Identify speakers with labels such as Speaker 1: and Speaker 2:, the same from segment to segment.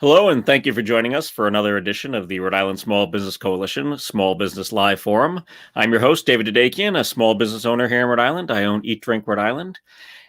Speaker 1: Hello, and thank you for joining us for another edition of the Rhode Island Small Business Coalition Small Business Live Forum. I'm your host, David Dedakian, a small business owner here in Rhode Island. I own Eat Drink Rhode Island.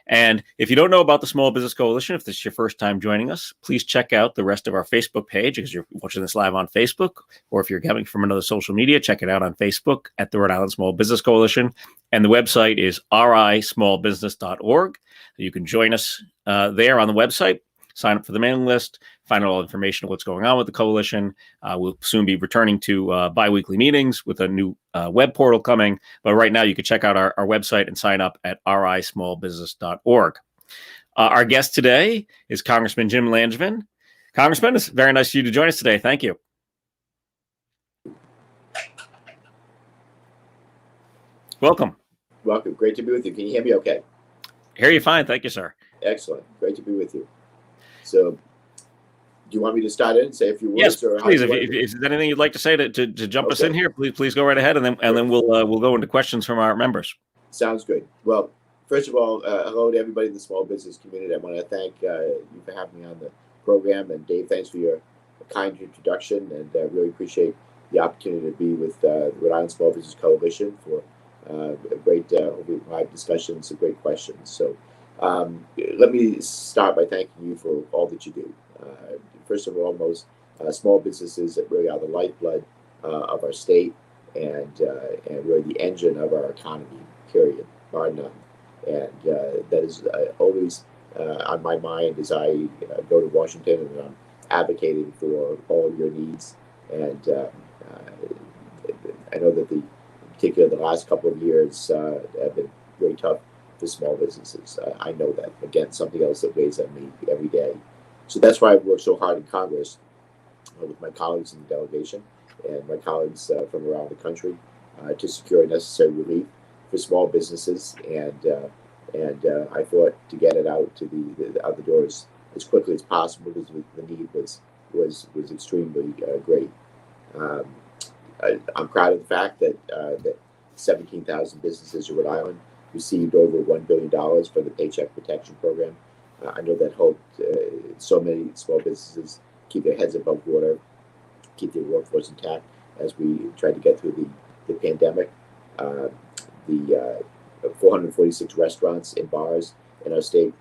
Speaker 1: And if you don't know about the Small Business Coalition, if this is your first time joining us, please check out the rest of our Facebook page because you're watching this live on Facebook. Or if you're coming from another social media, check it out on Facebook at the Rhode Island Small Business Coalition. And the website is rismallbusiness.org. You can join us there on the website. Sign up for the mailing list, find out all information of what's going on with the coalition. We'll soon be returning to bi-weekly meetings with a new web portal coming. But right now, you can check out our website and sign up at rismallbusiness.org. Our guest today is Congressman Jim Langevin. Congressman, it's very nice of you to join us today. Thank you. Welcome.
Speaker 2: Welcome. Great to be with you. Can you hear me okay?
Speaker 1: Hear you fine. Thank you, sir.
Speaker 2: Excellent. Great to be with you. So, do you want me to start in and say a few words?
Speaker 1: Yes,
Speaker 2: or
Speaker 1: please. If there's anything you'd like to say to jump us in here, please go right ahead, and then we'll go into questions from our members.
Speaker 2: Sounds good. Well, first of all, hello to everybody in the small business community. I want to thank you for having me on the program, and Dave, thanks for your kind introduction, and really appreciate the opportunity to be with the Rhode Island Small Business Coalition for a great live discussion, some great questions. So. Let me start by thanking you for all that you do. First and foremost, small businesses that really are the lifeblood of our state and really the engine of our economy, period, bar none. And that is always on my mind as I go to Washington and I'm advocating for all of your needs. And I know that in particular, the last couple of years have been very tough for small businesses. I know that. Again, something else that weighs on me every day. So that's why I work so hard in Congress with my colleagues in the delegation and my colleagues from around the country to secure necessary relief for small businesses. And I fought to get it out to the other doors as quickly as possible because the need was extremely great. I'm proud of the fact that 17,000 businesses in Rhode Island received over $1 billion from the Paycheck Protection Program. I know that helped so many small businesses keep their heads above water, keep their workforce intact as we tried to get through the pandemic. The 446 restaurants and bars in our state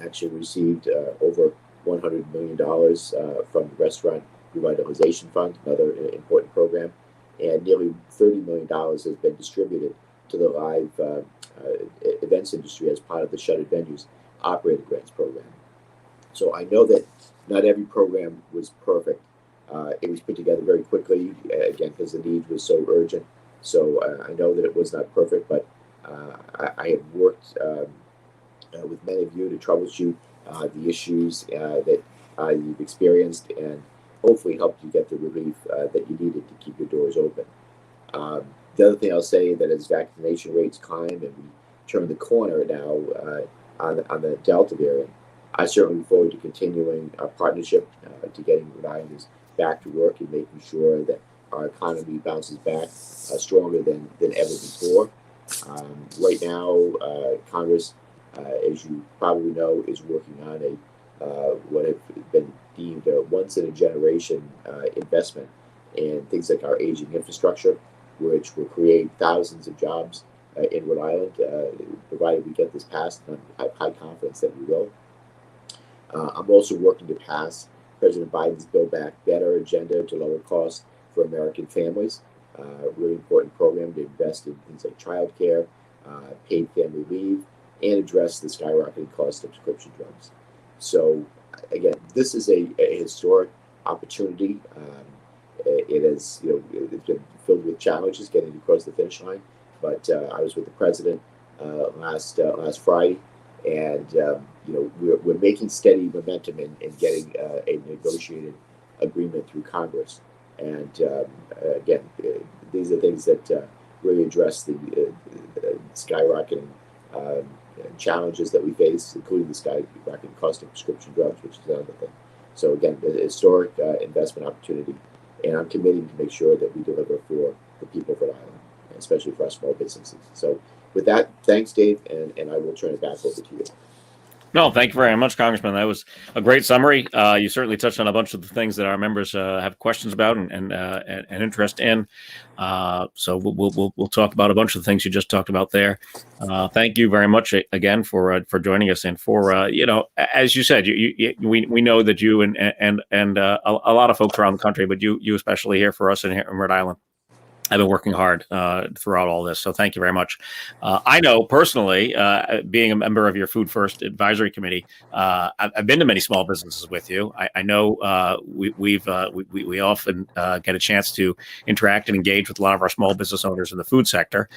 Speaker 2: actually received over $100 million from the Restaurant Revitalization Fund, another important program, and nearly $30 million has been distributed to the live events industry as part of the Shuttered Venues Operator Grants Program. So I know that not every program was perfect. It was put together very quickly, again, because the need was so urgent. So I know that it was not perfect, but I have worked with many of you to troubleshoot the issues that you've experienced and hopefully helped you get the relief that you needed to keep your doors open. The other thing I'll say that as vaccination rates climb and we turn the corner now on the Delta variant, I certainly look forward to continuing our partnership to getting Rhode Islanders back to work and making sure that our economy bounces back stronger than ever before. Right now, Congress, as you probably know, is working on what have been deemed a once-in-a-generation investment in things like our aging infrastructure, which will create thousands of jobs in Rhode Island, provided we get this passed, and I have high confidence that we will. I'm also working to pass President Biden's Build Back Better agenda to lower costs for American families. A really important program to invest in things like childcare, paid family leave, and address the skyrocketing cost of prescription drugs. So, again, this is a historic opportunity. It is, it's been filled with challenges getting across the finish line. But I was with the president last Friday, and we're making steady momentum in getting a negotiated agreement through Congress. And again, these are things that really address the skyrocketing challenges that we face, including the skyrocketing cost of prescription drugs, which is another thing. So again, a historic investment opportunity, and I'm committing to make sure that we deliver for the people of Rhode Island, especially for our small businesses. So with that, thanks, Dave, and I will turn it back over to you.
Speaker 1: No, thank you very much, Congressman. That was a great summary. You certainly touched on a bunch of the things that our members have questions about and interest in. So we'll talk about a bunch of the things you just talked about there. Thank you very much again for joining us and for as you said, we know that you and a lot of folks around the country, but you especially here for us in Rhode Island, I've been working hard throughout all this, so thank you very much. I know personally, being a member of your Food First Advisory Committee, I've been to many small businesses with you. I know we often get a chance to interact and engage with a lot of our small business owners in the food sector.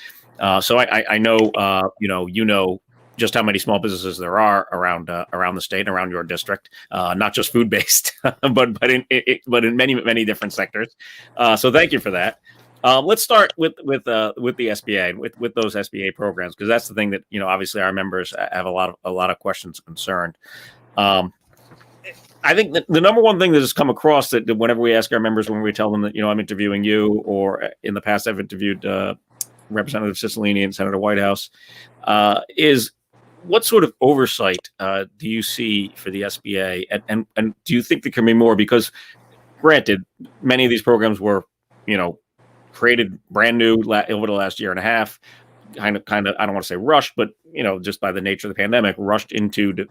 Speaker 1: So I know you know just how many small businesses there are around the state, around your district, not just food based, but in many different sectors. So thank you for that. Let's start with the SBA, with those SBA programs, because that's the thing that obviously our members have a lot of questions concerned. I think that the number one thing that has come across that whenever we ask our members, when we tell them that I'm interviewing you, or in the past I've interviewed Representative Cicilline and Senator Whitehouse, is what sort of oversight do you see for the SBA, and do you think there can be more? Because granted, many of these programs were created brand new over the last year and a half, kind of I don't want to say rushed, but just by the nature of the pandemic, rushed into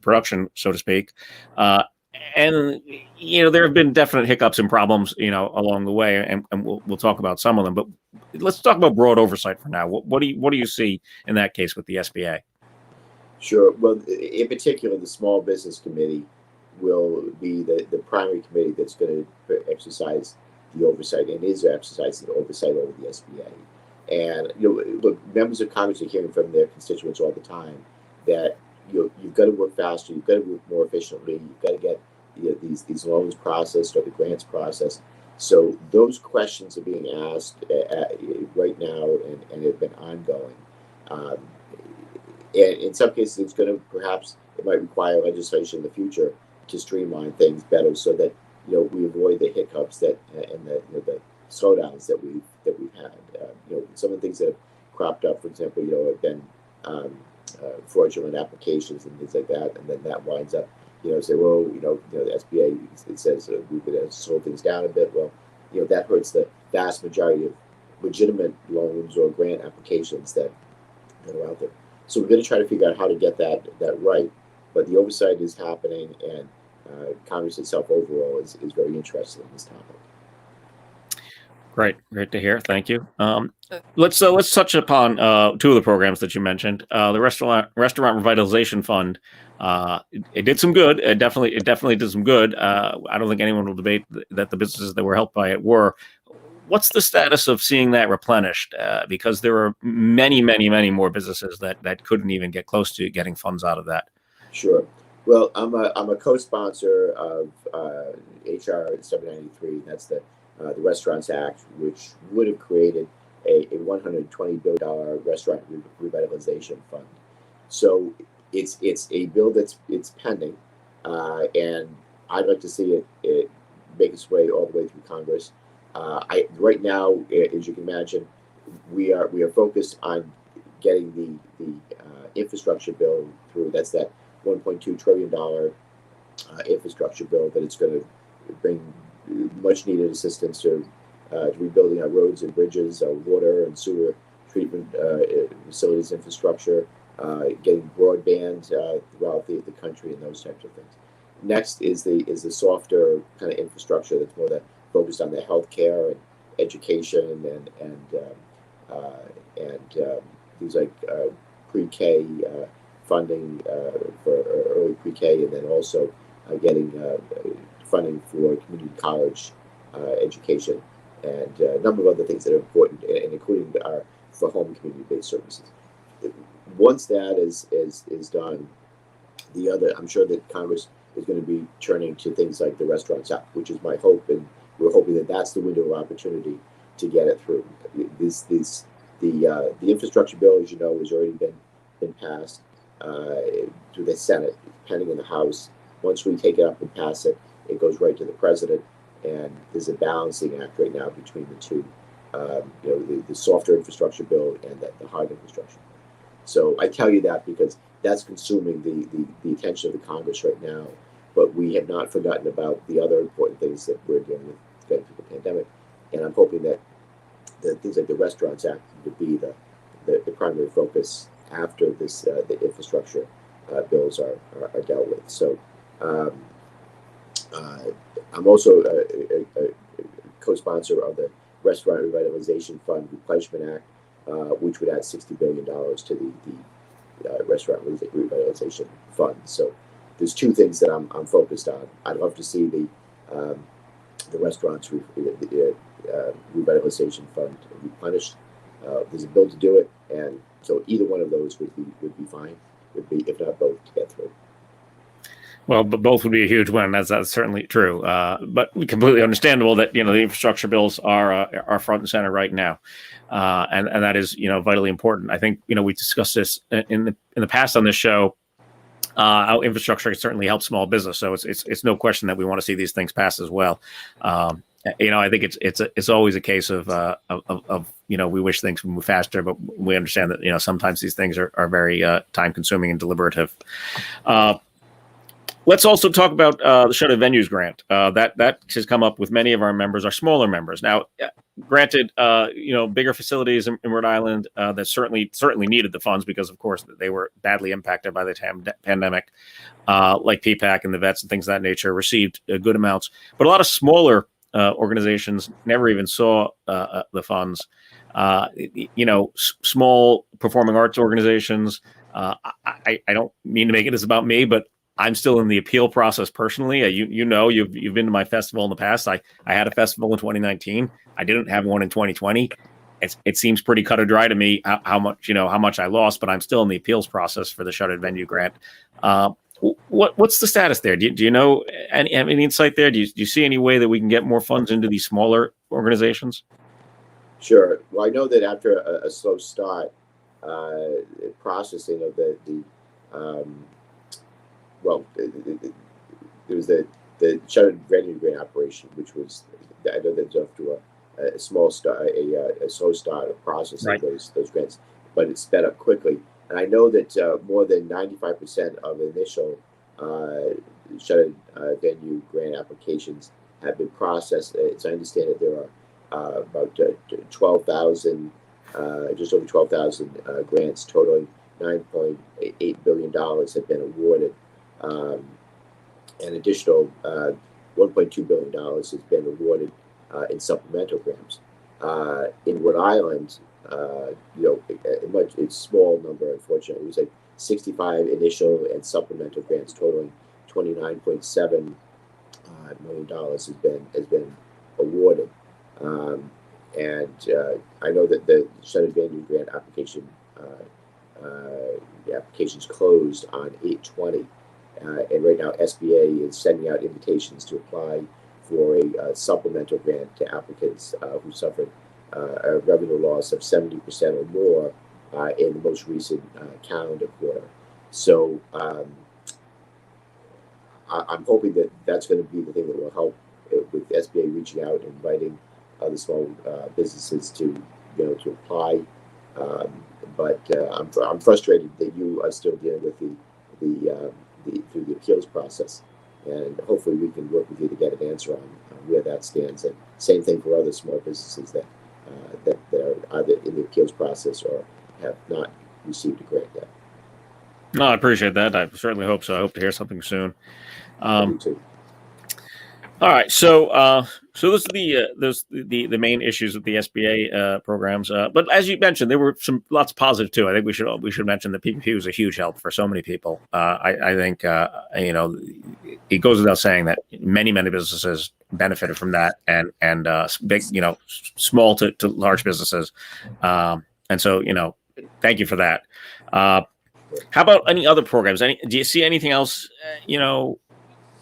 Speaker 1: production, so to speak. And there have been definite hiccups and problems along the way, and we'll talk about some of them. But let's talk about broad oversight for now. What do you see in that case with the SBA?
Speaker 2: Sure. Well, in particular, the Small Business Committee will be the primary committee that's going to exercise the oversight, and is exercising oversight over the SBA. And look, members of Congress are hearing from their constituents all the time that you've got to work faster, you've got to work more efficiently, you've got to get these loans processed or the grants processed. So those questions are being asked right now and have been ongoing. And in some cases, it's going to it might require legislation in the future to streamline things better, so that we avoid the hiccups and the slowdowns that we've had. Some of the things that have cropped up, for example, have been fraudulent applications and things like that, and then that winds up, say, well, the SBA, it says we're going to slow things down a bit. Well, that hurts the vast majority of legitimate loans or grant applications that are out there. So we're going to try to figure out how to get that right. But the oversight is happening, and Congress itself overall is very interested in this topic.
Speaker 1: Great to hear. Thank you. Let's touch upon two of the programs that you mentioned. The restaurant revitalization fund. It did some good. It definitely did some good. I don't think anyone will debate that the businesses that were helped by it were. What's the status of seeing that replenished? Because there are many more businesses that couldn't even get close to getting funds out of that.
Speaker 2: Sure. Well, I'm a co-sponsor of HR 793. That's the Restaurants Act, which would have created a $120 billion restaurant revitalization fund. So it's a bill that's pending, and I'd like to see it make its way all the way through Congress. Right now, as you can imagine, we are focused on getting the infrastructure bill through. That's that $1.2 trillion infrastructure bill that it's going to bring much needed assistance to rebuilding our roads and bridges, our water and sewer treatment facilities infrastructure, getting broadband throughout the country, and those types of things. Next is the softer kind of infrastructure that's more focused on the healthcare and education and things like pre-K funding for early pre-K, and then also getting funding for community college education, and a number of other things that are important, and including for home community-based services. Once that is done, I'm sure that Congress is going to be turning to things like the Restaurants Act, which is my hope, and we're hoping that that's the window of opportunity to get it through. The infrastructure bill, as you know, has already been passed through the Senate, pending in the House. Once we take it up and pass it, it goes right to the president, and there's a balancing act right now between the two, the softer infrastructure bill and the hard infrastructure. So I tell you that because that's consuming the attention of the Congress right now. But we have not forgotten about the other important things that we're dealing with getting through the pandemic. And I'm hoping that the things like the Restaurants Act would be the primary focus after this the infrastructure bills are dealt with. So I'm also a co-sponsor of the Restaurant Revitalization Fund Replenishment Act, which would add $60 billion to the Restaurant Revitalization Fund. So there's two things that I'm focused on. I'd love to see the Restaurants Revitalization Fund replenished. There's a bill to do it, and so either one of those would be fine. Would be, if not both, to get through.
Speaker 1: Well, but both would be a huge win. That's certainly true. But completely understandable that the infrastructure bills are front and center right now, and that is vitally important. I think we discussed this in the past on this show. How infrastructure can certainly help small business, so it's no question that we want to see these things pass as well. I think it's always a case of we wish things would move faster, but we understand that sometimes these things are very time consuming and deliberative. Let's also talk about the Shuttered Venues grant that has come up with many of our members, our smaller members. Now, granted, bigger facilities in Rhode Island that certainly needed the funds because, of course, they were badly impacted by the pandemic, like PPAC and the vets and things of that nature, received good amounts. But a lot of smaller organizations never even saw the funds. Small performing arts organizations. I don't mean to make it as about me, but I'm still in the appeal process personally. You've been to my festival in the past. I had a festival in 2019. I didn't have one in 2020. It seems pretty cut or dry to me how much I lost, but I'm still in the appeals process for the Shuttered Venue grant. What's the status there? Do you know any insight there? Do you see any way that we can get more funds into these smaller organizations?
Speaker 2: Sure. Well, I know that after a slow start, processing of there was the Shuttered Venue grant operation, which was, I know that was after a small start, a slow start of processing
Speaker 1: Right.
Speaker 2: those grants, but it sped up quickly. And I know that more than 95% of the initial Shuttered Venue grant applications have been processed. As I understand it, there are about 12,000, just over 12,000 grants totaling $9.8 billion have been awarded. An additional $1.2 billion has been awarded in supplemental grants. In Rhode Island, it's a small number, unfortunately. It was like 65 initial and supplemental grants totaling $29.7 million has been awarded. And I know that the Shuttered Venue grant application the applications closed on 8/20. And right now, SBA is sending out invitations to apply for a supplemental grant to applicants who suffered a revenue loss of 70% or more in the most recent calendar quarter. So I'm hoping that that's going to be the thing that will help with SBA reaching out and inviting other small businesses to apply. But I'm frustrated that you are still dealing with through the appeals process, and hopefully we can work with you to get an answer on where that stands. And same thing for other small businesses that are either in the appeals process or have not received a grant yet.
Speaker 1: No, I appreciate that. I certainly hope so. I hope to hear something soon.
Speaker 2: Me too.
Speaker 1: All right, so those are the main issues with the SBA programs. But as you mentioned, there were lots of positive too. I think we should mention that PPP was a huge help for so many people. I think it goes without saying that many businesses benefited from that, and big small to large businesses. And so thank you for that. How about any other programs? Do you see anything else?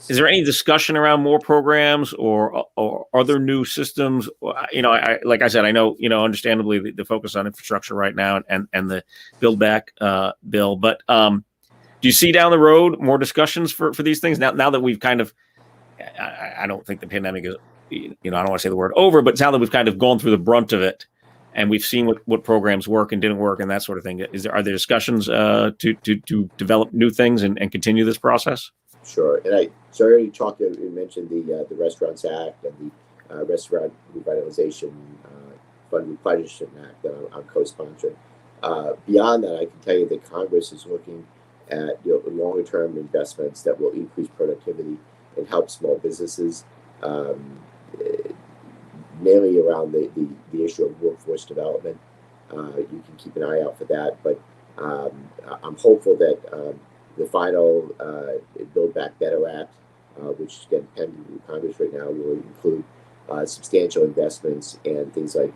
Speaker 1: Is there any discussion around more programs or other new systems? Like I said, I know, understandably the focus on infrastructure right now and the Build Back bill, but do you see down the road more discussions for these things now that we've kind of, I don't think the pandemic is, I don't want to say the word over, but now that we've kind of gone through the brunt of it, and we've seen what programs work and didn't work and that sort of thing. Are there discussions to develop new things and continue this process?
Speaker 2: Sure. And I already talked. You mentioned the Restaurants Act and the Restaurant Revitalization Fund Replenishment Act that I'm co-sponsoring. Beyond that, I can tell you that Congress is looking at longer term investments that will increase productivity and help small businesses, mainly around the issue of workforce development. You can keep an eye out for that, but I'm hopeful that the final Build Back Better Act, which is getting pending in Congress right now, will include substantial investments and things like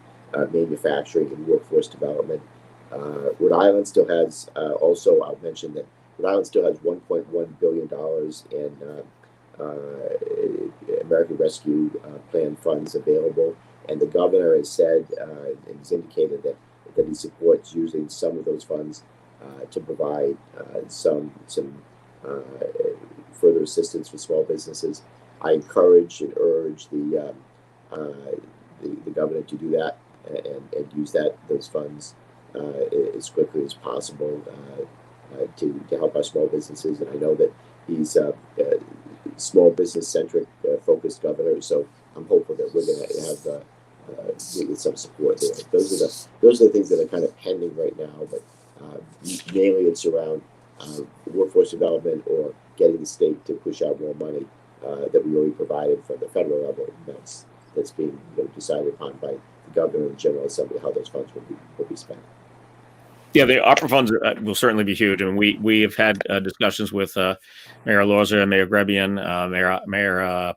Speaker 2: manufacturing and workforce development. Rhode Island still has, also, I'll mention that Rhode Island still has $1.1 billion in American Rescue Plan funds available. And the governor has said and has indicated that he supports using some of those funds to provide some further assistance for small businesses. I encourage and urge the governor to do that and use those funds as quickly as possible to help our small businesses. And I know that he's a small business centric focused governor, so I'm hopeful that we're going to have some support there. Those are the things that are kind of pending right now, but mainly it's around workforce development or getting the state to push out more money that we already provided from the federal level. That's being decided upon by the governor and General Assembly how those funds will be spent.
Speaker 1: Yeah, the opera funds will certainly be huge, and we have had discussions with Mayor Lorza, Mayor Grebian, Mayor.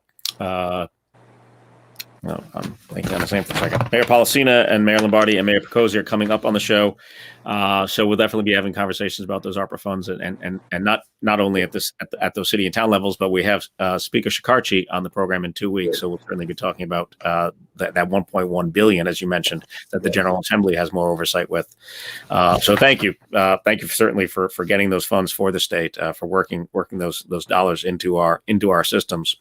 Speaker 1: No, I'm thinking on the same for a second. Mayor Policina and Mayor Lombardi and Mayor Picozzi are coming up on the show, so we'll definitely be having conversations about those ARPA funds and not only at those city and town levels, but we have Speaker Shikarchi on the program in 2 weeks, so we'll certainly be talking about that 1.1 billion, as you mentioned, that the General Assembly has more oversight with. So thank you certainly for getting those funds for the state, for working those dollars into our systems.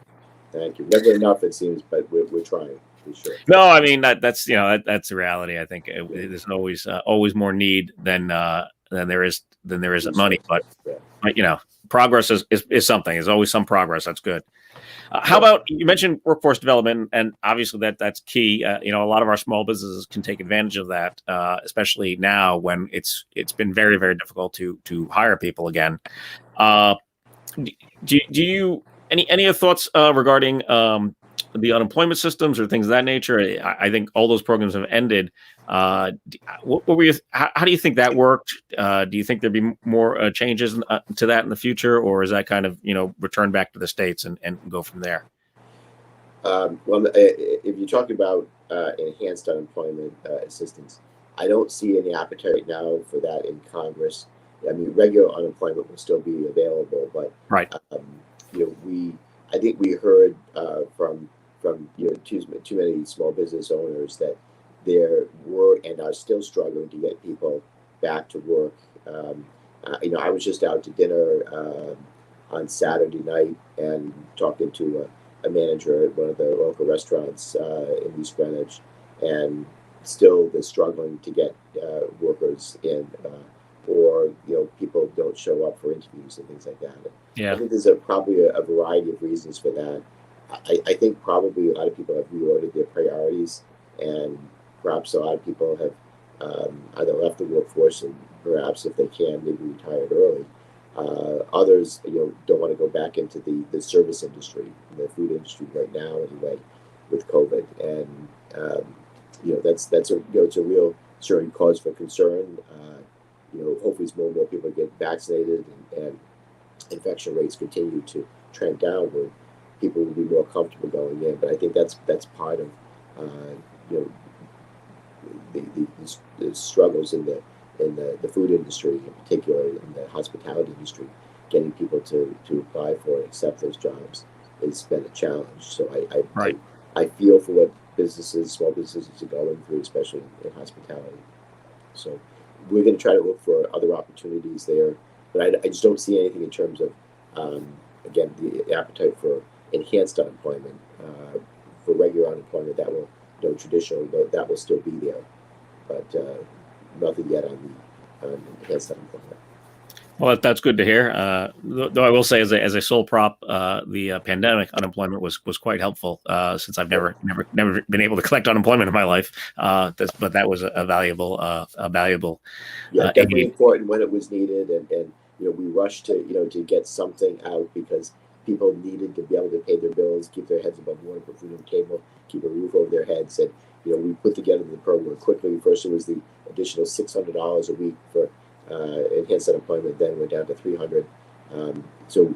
Speaker 2: Thank you. Never enough, it seems, but we're trying. For sure.
Speaker 1: No, I mean that's the reality. I think there's always more need than there is money. But progress is something. There's always some progress. That's good. How about, you mentioned workforce development, and obviously that's key. A lot of our small businesses can take advantage of that, especially now when it's been very, very difficult to hire people again. Do you any thoughts regarding the unemployment systems or things of that nature? I think all those programs have ended. What were you? How do you think that worked? Do you think there'd be more changes to that in the future, or is that kind of return back to the states and go from there?
Speaker 2: Well, if you're talking about enhanced unemployment assistance, I don't see any appetite now for that in Congress. I mean, regular unemployment will still be available, but
Speaker 1: right.
Speaker 2: I think we heard from too many small business owners that there were and are still struggling to get people back to work. I was just out to dinner on Saturday night and talking to a manager at one of the local restaurants in East Greenwich, and still they're struggling to get workers in. Or people don't show up for interviews and things like that.
Speaker 1: Yeah.
Speaker 2: I think there's probably a variety of reasons for that. I think probably a lot of people have reordered their priorities, and perhaps a lot of people have either left the workforce and perhaps, if they can, maybe retired early. Others, don't want to go back into the service industry, the food industry right now anyway, with COVID, and that's it's a real certain cause for concern. Hopefully as more and more people get vaccinated and infection rates continue to trend downward, people will be more comfortable going in. But I think that's part of the struggles in the food industry, in particular in the hospitality industry. Getting people to apply for and accept those jobs has been a challenge. So I feel for what small businesses are going through, especially in hospitality. So we're going to try to look for other opportunities there, but I just don't see anything in terms of, again, the appetite for enhanced unemployment. For regular unemployment, that will, traditionally, that will still be there. but nothing yet on enhanced unemployment.
Speaker 1: Well, that's good to hear. Though I will say, as a sole prop, the pandemic unemployment was quite helpful. Since I've never been able to collect unemployment in my life. But that was a valuable
Speaker 2: Yeah, definitely
Speaker 1: aid.
Speaker 2: important when it was needed, and we rushed to get something out because people needed to be able to pay their bills, keep their heads above water, put food on the table, keep a roof over their heads, and we put together the program quickly. First, it was the additional $600 a week for enhanced unemployment. Then went down to 300. So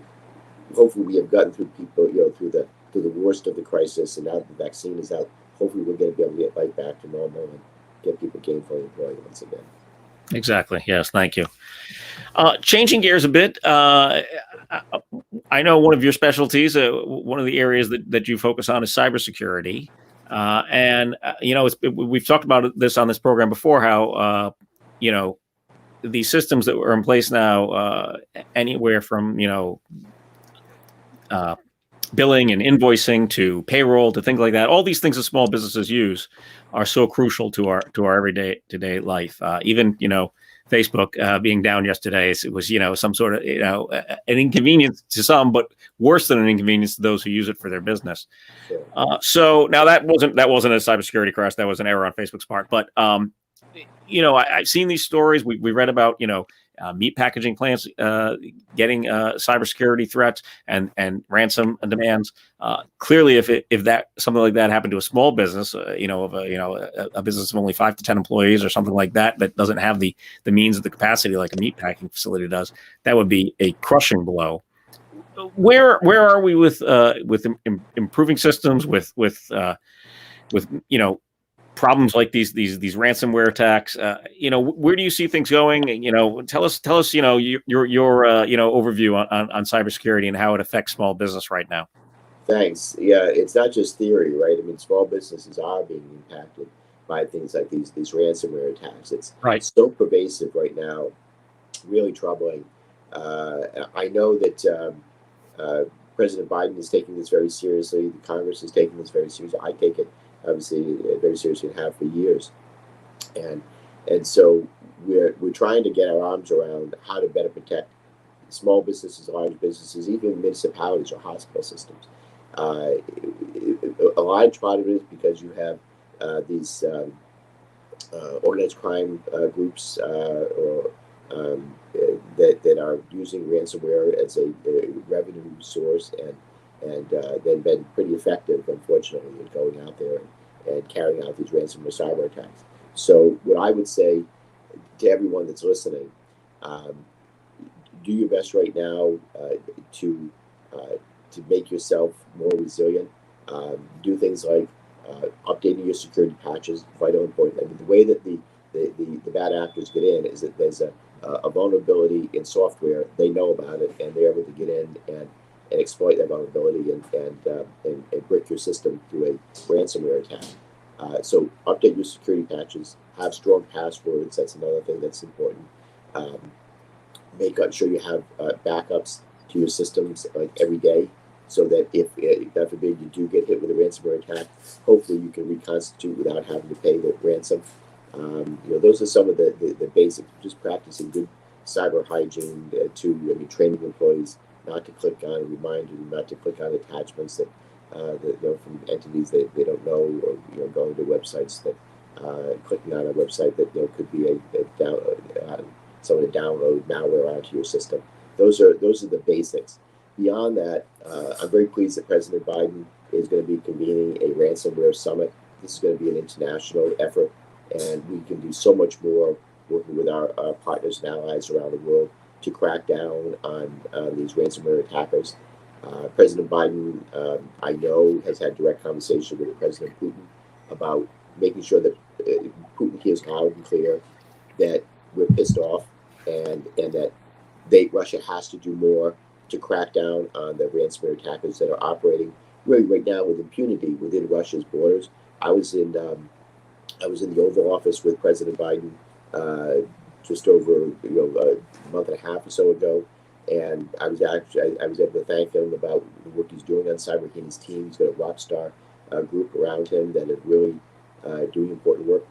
Speaker 2: hopefully, we have gotten through people, through the worst of the crisis, and now that the vaccine is out, hopefully we're going to be able to get right back to normal and get people gainfully employed once again.
Speaker 1: Exactly. Yes. Thank you. Changing gears a bit, I know one of your specialties, one of the areas that you focus on is cybersecurity. We've talked about this on this program before, how, the systems that were in place now, anywhere from, billing and invoicing to payroll to things like that, all these things that small businesses use are so crucial to our everyday today life. Even Facebook being down yesterday, it was some sort of an inconvenience to some, but worse than an inconvenience to those who use it for their business. So now that wasn't a cybersecurity crash, that was an error on Facebook's part. But I've seen these stories. We read about meat packaging plants getting cybersecurity threats and ransom demands. Clearly, if that something like that happened to a small business, a business of only 5 to 10 employees or something like that doesn't have the means of the capacity like a meat packing facility does, that would be a crushing blow. Where are we with improving systems with problems like these ransomware attacks? Where do you see things going? Tell us your overview on cybersecurity and how it affects small business right now.
Speaker 2: Thanks. Yeah, it's not just theory, right? I mean, small businesses are being impacted by things like these ransomware attacks. It's
Speaker 1: right.
Speaker 2: So pervasive right now, really troubling. I know that President Biden is taking this very seriously. The Congress is taking this very seriously. I take it obviously very seriously and have for years, and so we're trying to get our arms around how to better protect small businesses, large businesses, even municipalities or hospital systems. A large part of it is because you have these organized crime groups that are using ransomware as a revenue source, and then been pretty effective, unfortunately, in going out there and carrying out these ransomware cyber attacks. So what I would say to everyone that's listening, do your best right now to make yourself more resilient. Do things like updating your security patches, vital important. I mean, the way that the bad actors get in is that there's a vulnerability in software. They know about it, and they're able to get in and exploit that vulnerability and brick your system through a ransomware attack. So update your security patches, have strong passwords. That's another thing that's important. Make sure you have backups to your systems like every day, so that if God forbid you do get hit with a ransomware attack, hopefully you can reconstitute without having to pay the ransom. Those are some of the basics. Just practicing good cyber hygiene training employees not to click on, reminding them not to click on attachments that from entities they don't know, or going to websites that clicking on a website that could be someone to download malware onto your system. Those are the basics. Beyond that, I'm very pleased that President Biden is going to be convening a ransomware summit. This is going to be an international effort, and we can do so much more working with our partners and allies around the world to crack down on these ransomware attackers. President Biden, I know, has had direct conversation with President Putin about making sure that Putin hears loud and clear that we're pissed off, and that Russia has to do more to crack down on the ransomware attackers that are operating really right now with impunity within Russia's borders. I was in the Oval Office with President Biden just over a month and a half or so ago, and I was able to thank him about the work he's doing on cyber. He and his team. He's got a rock star group around him that are really doing important work.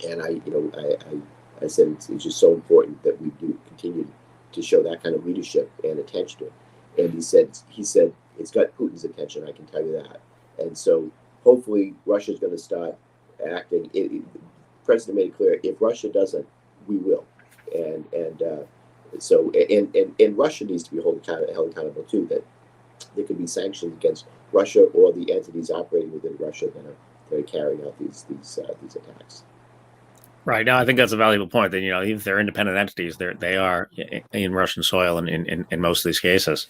Speaker 2: And I said it's just so important that we do continue to show that kind of leadership and attention to it. And he said it's got Putin's attention. I can tell you that. And so hopefully Russia's going to start acting. The president made it clear if Russia doesn't, we will. And Russia needs to be held accountable too. That there could be sanctions against Russia or the entities operating within Russia that are carrying out these attacks.
Speaker 1: Right. Now, I think that's a valuable point. That even if they're independent entities, they are in Russian soil in most of these cases.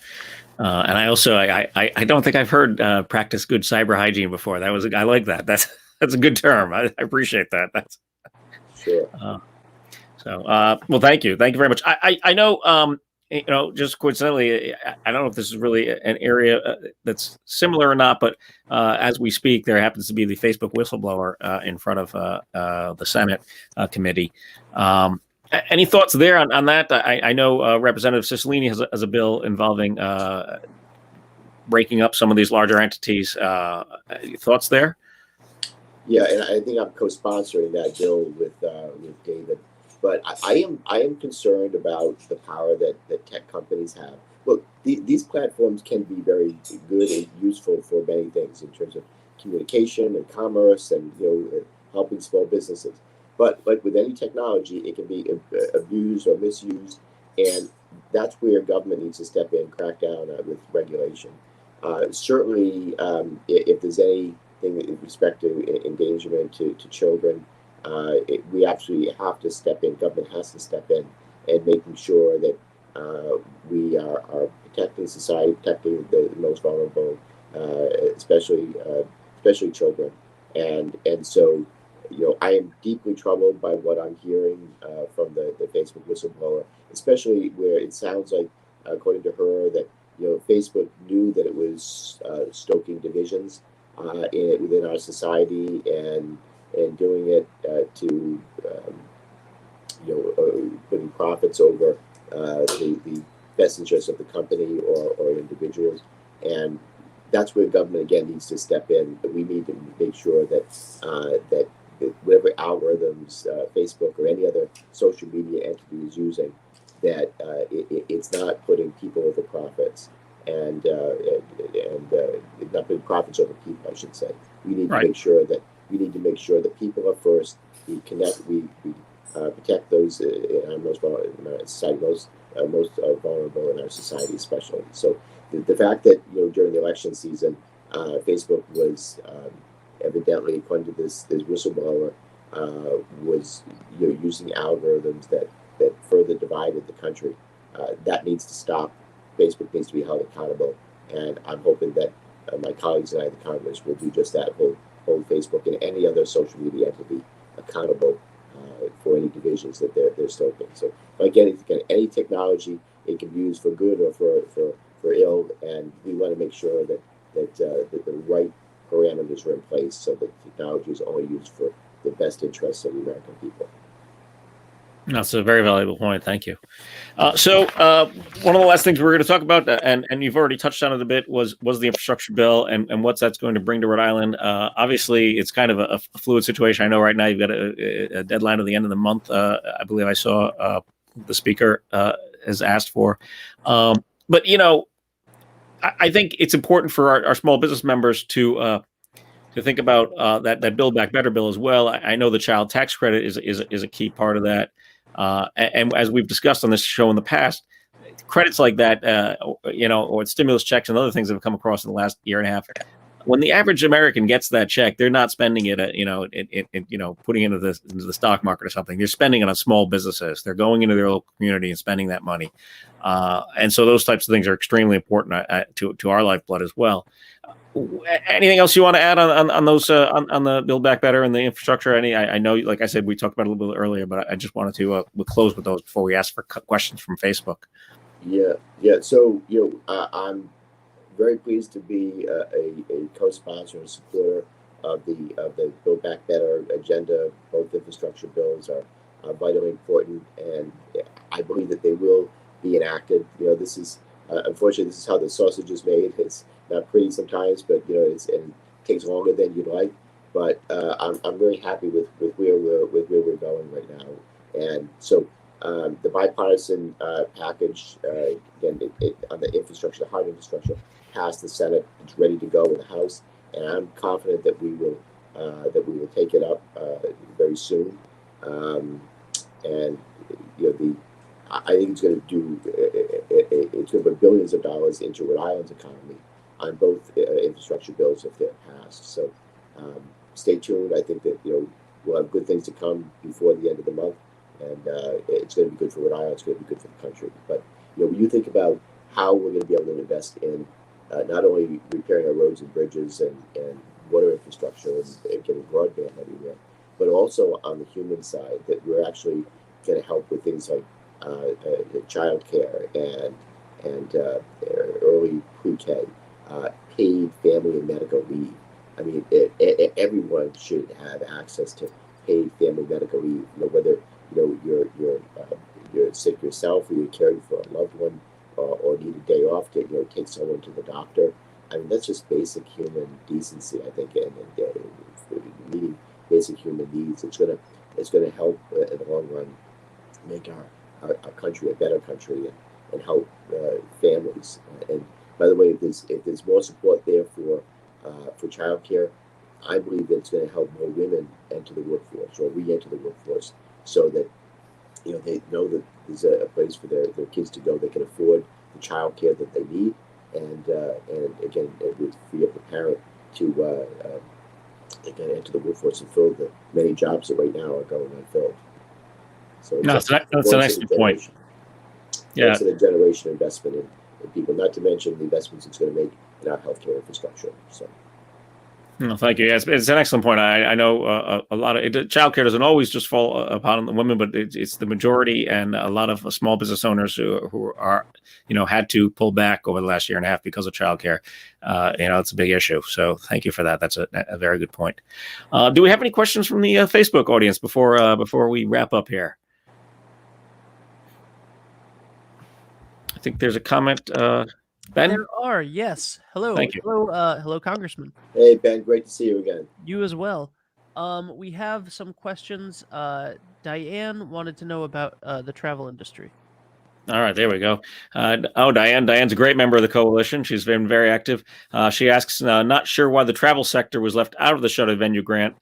Speaker 1: And I also I don't think I've heard practice good cyber hygiene before. I like that. That's a good term. I appreciate that. That's
Speaker 2: sure.
Speaker 1: Well, thank you very much. I know. Just coincidentally, I don't know if this is really an area that's similar or not, but as we speak, there happens to be the Facebook whistleblower in front of the Senate committee. Any thoughts there on that? I know Representative Cicilline has a bill involving breaking up some of these larger entities. Thoughts there?
Speaker 2: Yeah, and I think I'm co-sponsoring that bill with David. But I am concerned about the power that tech companies have. Look, these platforms can be very good and useful for many things in terms of communication and commerce and helping small businesses. But like with any technology, it can be abused or misused, and that's where government needs to step in, crack down with regulation. Certainly, if there's anything in respect to engagement to children. We absolutely have to step in. Government has to step in and making sure that we are protecting society, protecting the most vulnerable, especially children. And so, I am deeply troubled by what I'm hearing from the Facebook whistleblower, especially where it sounds like, according to her, that Facebook knew that it was stoking divisions within our society and doing it to putting profits over the best interests of the company or individuals, and that's where government again needs to step in. But we need to make sure that whatever algorithms Facebook or any other social media entity is using, that it's not putting people over profits and not putting profits over people, I should say. We need to make sure that. We need to make sure that people are first. We protect those in our most vulnerable in our society, most vulnerable in our society, especially. So the fact that during the election season, Facebook was evidently, according to this whistleblower, was using algorithms that further divided the country. That needs to stop. Facebook needs to be held accountable, and I'm hoping that my colleagues and I, the Congress, will do just that. Hold Facebook and any other social media entity accountable for any divisions that they're stoking. So again, any technology, it can be used for good or for ill, and we want to make sure that the right parameters are in place so that technology is only used for the best interests of the American people.
Speaker 1: That's a very valuable point. Thank you. So one of the last things we're going to talk about, and you've already touched on it a bit, was the infrastructure bill and what that's going to bring to Rhode Island. Obviously, it's kind of a fluid situation. I know right now you've got a deadline at the end of the month. I believe I saw the speaker has asked for. But I think it's important for our small business members to think about that Build Back Better bill as well. I know the child tax credit is a key part of that. And as we've discussed on this show in the past, credits like that, or stimulus checks and other things that have come across in the last year and a half, when the average American gets that check, they're not spending it, putting it into the stock market or something. They're spending it on small businesses. They're going into their local community and spending that money. And so those types of things are extremely important to our lifeblood as well. Anything else you want to add on those on the Build Back Better and the infrastructure? I know, like I said, we talked about it a little bit earlier, but I just wanted to we'll close with those before we ask for questions from Facebook.
Speaker 2: Yeah. So I'm very pleased to be a co-sponsor and supporter of the Build Back Better agenda. Both infrastructure bills are vitally important, and I believe that they will be enacted. This is unfortunately this is how the sausage is made. It's not pretty sometimes, but it takes longer than you'd like. But I'm very happy with where we're The bipartisan package, again, on the infrastructure, the hard infrastructure, passed the Senate. It's ready to go in the House, and I'm confident that we will take it up very soon. And I think it's going to do it's going to put billions of dollars into Rhode Island's economy on both infrastructure bills if they're passed. So stay tuned. I think that we'll have good things to come before the end of the month, and it's going to be good for Rhode Island. It's going to be good for the country. But when you think about how we're going to be able to invest in not only repairing our roads and bridges and water infrastructure and getting broadband everywhere, but also on the human side, that we're actually going to help with things like child care and early pre-K, paid family and medical leave. I mean, everyone should have access to paid family medical leave. Whether you're sick yourself, or you're caring for a loved one, or need a day off to take someone to the doctor. I mean, that's just basic human decency, I think, and meeting basic human needs. It's gonna help in the long run make our country a better country and help families. And by the way, if there's more support there for childcare, I believe that it's going to help more women enter the workforce or re-enter the workforce, so that they know that there's a place for their kids to go. They can afford the childcare that they need, and again, it would free up the parent to again enter the workforce and fill the many jobs that right now are going unfilled. So
Speaker 1: that's an excellent point.
Speaker 2: Yeah, it's a generation investment in people, not to mention the investments it's going to make in our healthcare infrastructure. So.
Speaker 1: No, thank you. Yes, it's an excellent point. I know a lot of childcare doesn't always just fall upon the women, but it's the majority, and a lot of small business owners who are had to pull back over the last year and a half because of childcare. It's a big issue. So thank you for that. That's a very good point. Do we have any questions from the Facebook audience before we wrap up here? I think there's a comment. Ben?
Speaker 3: There are, yes. Hello.
Speaker 1: Thank you.
Speaker 3: Hello, Congressman.
Speaker 2: Hey, Ben, great to see you again.
Speaker 3: You as well. We have some questions. Diane wanted to know about the travel industry.
Speaker 1: All right, there we go. Diane's a great member of the coalition. She's been very active. She asks, not sure why the travel sector was left out of the shuttle venue grant.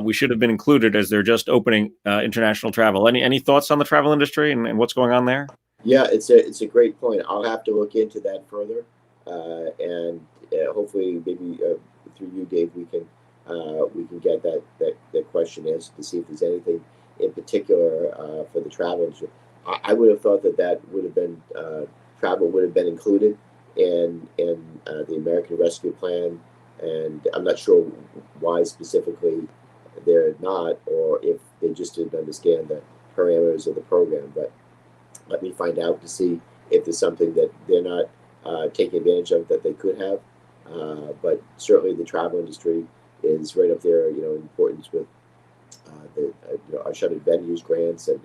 Speaker 1: We should have been included, as they're just opening international travel. Any thoughts on the travel industry and what's going on there?
Speaker 2: Yeah, it's a great point. I'll have to look into that further, and hopefully, maybe through you, Dave, we can get that question answered to see if there's anything in particular for the travel industry. I would have thought that would have been travel would have been included in the American Rescue Plan, and I'm not sure why specifically they're not, or if they just didn't understand the parameters of the program. But let me find out to see if there's something that they're not taking advantage of that they could have. But certainly the travel industry is right up there, in importance with our shuttered venues grants and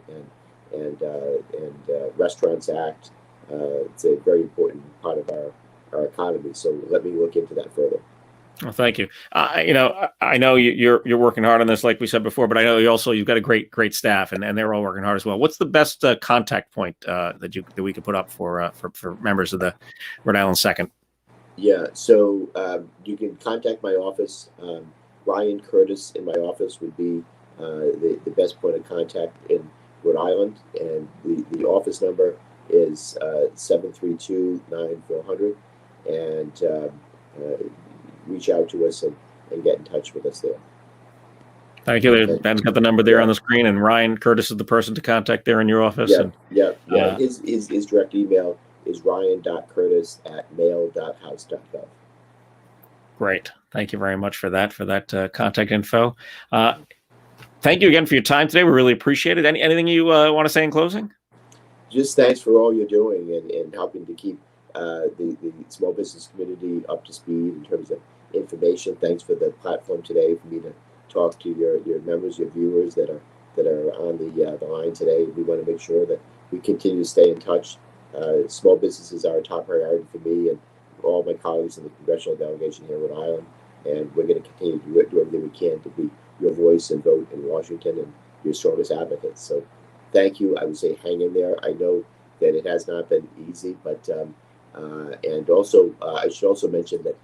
Speaker 2: Restaurants Act. It's a very important part of our economy. So let me look into that further.
Speaker 1: Well, thank you. I know you're working hard on this, like we said before, but I know you've got a great staff, and they're all working hard as well. What's the best contact point that we could put up for members of the Rhode Island Second?
Speaker 2: Yeah, so you can contact my office. Ryan Curtis in my office would be the best point of contact in Rhode Island, and the office number is 732-9400, and reach out to us and get in touch with us there.
Speaker 1: Thank you. Okay. Ben's got the number there on the screen, and Ryan Curtis is the person to contact there in your office.
Speaker 2: Yeah. His direct email is ryan.curtis@mail.house.gov.
Speaker 1: Great. Thank you very much for that contact info. Thank you again for your time today. We really appreciate it. Anything you want to say in closing?
Speaker 2: Just thanks for all you're doing and helping to keep the small business community up to speed in terms of information. Thanks for the platform today for me to talk to your members, your viewers that are on the line today. We want to make sure that we continue to stay in touch. Small businesses are a top priority for me and all my colleagues in the congressional delegation here in Rhode Island, and we're going to continue to do everything we can to be your voice and vote in Washington and your strongest advocates. So thank you. I would say hang in there. I know that it has not been easy, but and also I should also mention that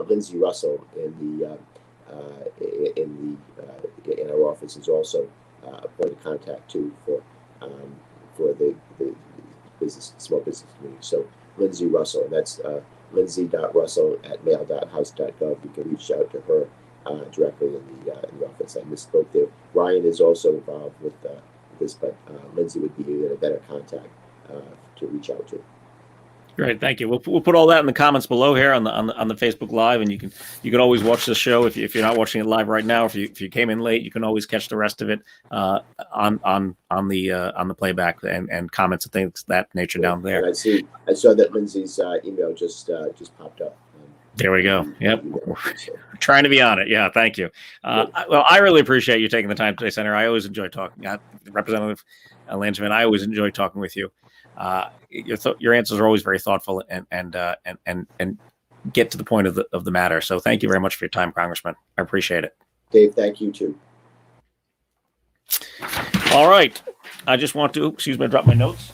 Speaker 2: Lindsay Russell in our office is also a point of contact too for the small business community. So Lindsay Russell, and that's lindsay.russell@mail.house.gov. You can reach out to her directly in the office. I misspoke there. Ryan is also involved with this, but Lindsay would be a better contact to reach out to.
Speaker 1: Great, thank you. We'll put all that in the comments below here on the Facebook Live, and you can always watch the show if you're not watching it live right now. If you came in late, you can always catch the rest of it on the playback and comments and things of that nature down there.
Speaker 2: And I saw that Lindsay's email just popped up.
Speaker 1: There we go. Yep. We're trying to be on it. Yeah, thank you. Well, I really appreciate you taking the time today, Senator. I always enjoy talking. Representative Langevin, I always enjoy talking with you. Your answers are always very thoughtful and get to the point of the matter. So thank you very much for your time, Congressman. I appreciate it.
Speaker 2: Dave, thank you too.
Speaker 1: All right. I just want to, I dropped my notes.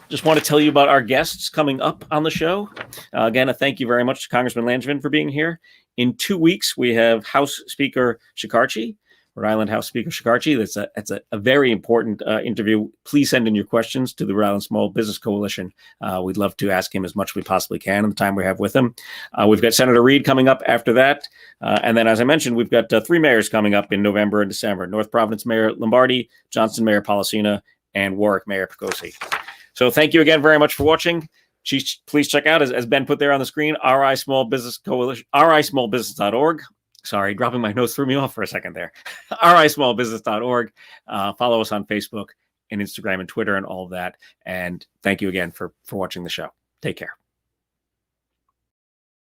Speaker 1: Just want to tell you about our guests coming up on the show. Again, a thank you very much to Congressman Langevin for being here. In 2 weeks, we have House Speaker Shekarchi, Rhode Island House Speaker Shekarchi. That's a very important interview. Please send in your questions to the Rhode Island Small Business Coalition. We'd love to ask him as much as we possibly can in the time we have with him. We've got Senator Reed coming up after that. And then, as I mentioned, we've got 3 mayors coming up in November and December. North Providence Mayor Lombardi, Johnston Mayor Policina, and Warwick Mayor Picosi. So thank you again very much for watching. Please check out, as Ben put there on the screen, RI Small Business Coalition, rismallbusiness.org. Sorry, dropping my notes threw me off for a second there. rismallbusiness.org. Follow us on Facebook and Instagram and Twitter and all of that. And thank you again for watching the show. Take care.